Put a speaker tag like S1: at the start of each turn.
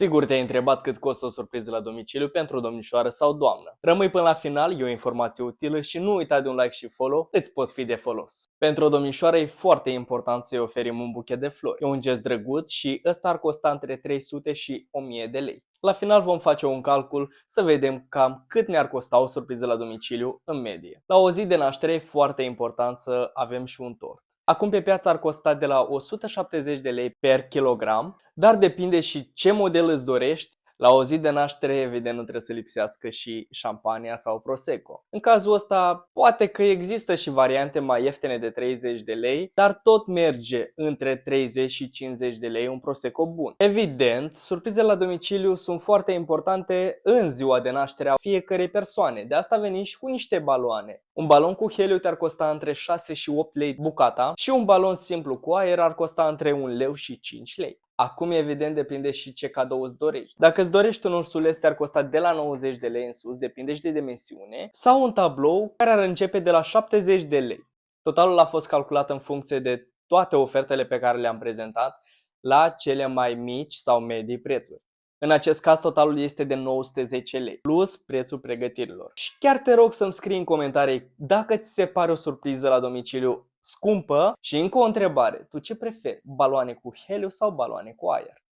S1: Sigur te-ai întrebat cât costă o surpriză la domiciliu pentru o domnișoară sau doamnă. Rămâi până la final, e o informație utilă și nu uita de un like și follow, îți pot fi de folos. Pentru o domnișoară e foarte important să-i oferim un buchet de flori. E un gest drăguț și ăsta ar costa între 300 și 1000 de lei. La final vom face un calcul să vedem cam cât ne-ar costa o surpriză la domiciliu în medie. La o zi de naștere e foarte important să avem și un tort. Acum pe piață ar costa de la 170 de lei per kilogram, dar depinde și ce model îți dorești. La o zi de naștere, evident, nu trebuie să lipsească și șampania sau prosecco. În cazul ăsta, poate că există și variante mai ieftine de 30 de lei, dar tot merge între 30 și 50 de lei un prosecco bun. Evident, surprizele la domiciliu sunt foarte importante în ziua de naștere a fiecărei persoane, de asta venim și cu niște baloane. Un balon cu heliu te-ar costa între 6 și 8 lei bucata și un balon simplu cu aer ar costa între 1 leu și 5 lei. Acum, evident, depinde și ce cadou îți dorești. Dacă îți dorești un ursuleț, te-ar costa de la 90 de lei în sus, depinde și de dimensiune, sau un tablou care ar începe de la 70 de lei. Totalul a fost calculat în funcție de toate ofertele pe care le-am prezentat la cele mai mici sau medii prețuri. În acest caz, totalul este de 910 lei, plus prețul pregătirilor. Și chiar te rog să-mi scrii în comentarii dacă ți se pare o surpriză la domiciliu scumpă și încă o întrebare. Tu ce preferi? Baloane cu heliu sau baloane cu aer?